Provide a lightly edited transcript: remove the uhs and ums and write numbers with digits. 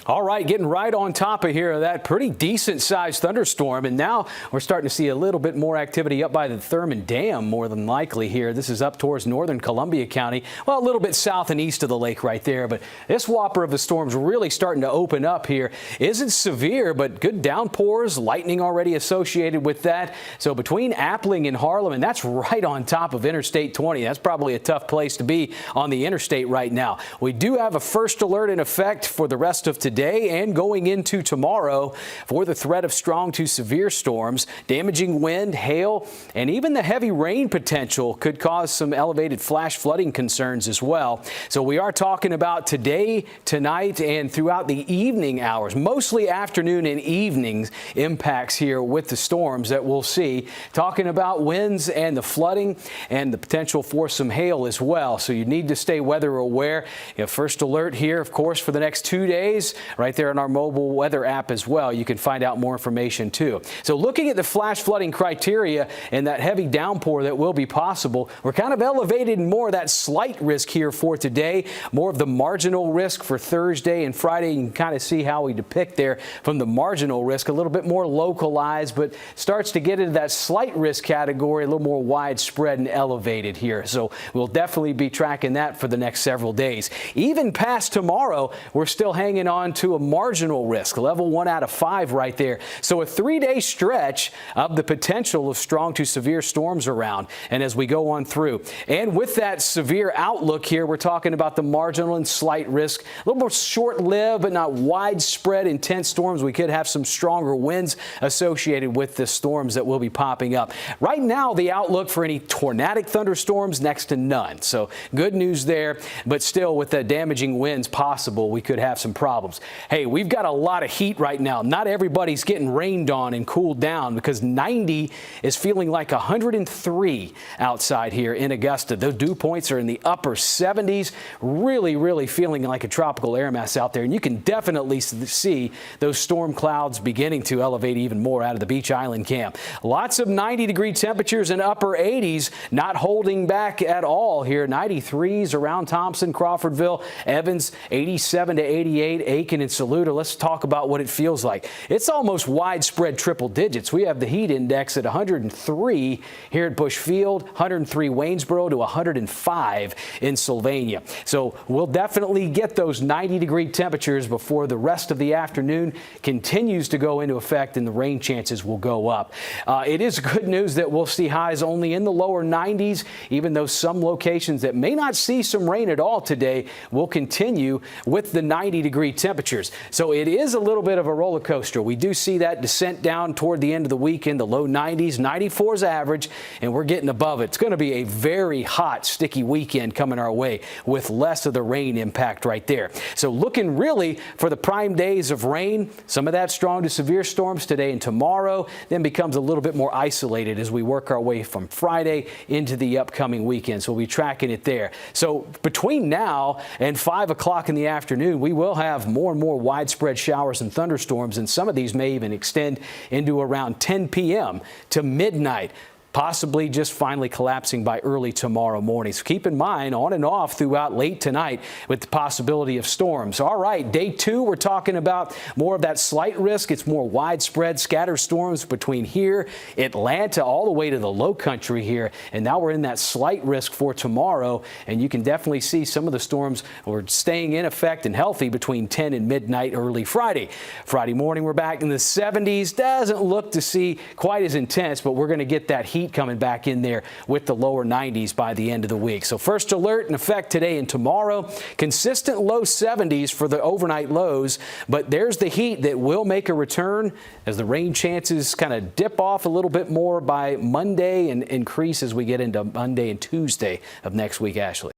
All right, getting right on top of here of that pretty decent sized thunderstorm, and now we're starting to see a little bit more activity up by the Thurman Dam, more than likely here. This is up towards northern Columbia County, well, a little bit south and east of the lake right there, but this whopper of a storm's really starting to open up here. Isn't severe, but good downpours, lightning already associated with that. So between Appling and Harlem, and that's right on top of Interstate 20. That's probably a tough place to be on the interstate right now. We do have a first alert in effect for the rest of today and going into tomorrow for the threat of strong to severe storms. Damaging wind, hail, and even the heavy rain potential could cause some elevated flash flooding concerns as well. So we are talking about today, tonight, and throughout the evening hours, mostly afternoon and evenings impacts here with the storms that we'll see. Talking about winds and the flooding and the potential for some hail as well. So you need to stay weather aware. First alert here, of course, for the next 2 days. Right there in our mobile weather app as well. You can find out more information too. So looking at the flash flooding criteria and that heavy downpour that will be possible, we're kind of elevated in more of that slight risk here for today, more of the marginal risk for Thursday and Friday. You can kind of see how we depict there from the marginal risk, a little bit more localized, but starts to get into that slight risk category, a little more widespread and elevated here. So we'll definitely be tracking that for the next several days. Even past tomorrow, we're still hanging on to a marginal risk, level 1 out of 5 right there. So a 3-day stretch of the potential of strong to severe storms around. And as we go on through, and with that severe outlook here, we're talking about the marginal and slight risk, a little more short-lived but not widespread intense storms. We could have some stronger winds associated with the storms that will be popping up. Right now, the outlook for any tornadic thunderstorms, next to none. So good news there, but still with the damaging winds possible, we could have some problems. Hey, we've got a lot of heat right now. Not everybody's getting rained on and cooled down because 90 is feeling like 103 outside here in Augusta. The dew points are in the upper 70s. Really feeling like a tropical air mass out there. And you can definitely see those storm clouds beginning to elevate even more out of the Beach Island camp. Lots of 90-degree temperatures in upper 80s, not holding back at all here. 93s around Thompson, Crawfordville, Evans, 87 to 88, Aiken and Saluda. Let's talk about what it feels like. It's almost widespread triple digits. We have the heat index at 103 here at Bush Field, 103 Waynesboro to 105 in Sylvania. So we'll definitely get those 90-degree temperatures before the rest of the afternoon continues to go into effect and the rain chances will go up. It is good news that we'll see highs only in the lower 90s, even though some locations that may not see some rain at all today will continue with the 90-degree temperatures. So it is a little bit of a roller coaster. We do see that descent down toward the end of the week in the low 90s, 94 is average, and we're getting above it. It's going to be a very hot, sticky weekend coming our way with less of the rain impact right there. So looking really for the prime days of rain, some of that strong to severe storms today and tomorrow, then becomes a little bit more isolated as we work our way from Friday into the upcoming weekend. So we'll be tracking it there. So between now and 5 o'clock in the afternoon, we will have more and more widespread showers and thunderstorms, and some of these may even extend into around 10 p.m. to midnight. Possibly just finally collapsing by early tomorrow morning. So keep in mind, on and off throughout late tonight with the possibility of storms. All right, day 2, we're talking about more of that slight risk. It's more widespread scatter storms between here, Atlanta, all the way to the low country here. And now we're in that slight risk for tomorrow. And you can definitely see some of the storms are staying in effect and healthy between 10 and midnight early Friday. Friday morning, we're back in the 70s. Doesn't look to see quite as intense, but we're going to get that heat coming back in there with the lower 90s by the end of the week. So first alert in effect today and tomorrow. Consistent low 70s for the overnight lows, but there's the heat that will make a return as the rain chances kind of dip off a little bit more by Monday and increase as we get into Monday and Tuesday of next week, Ashley.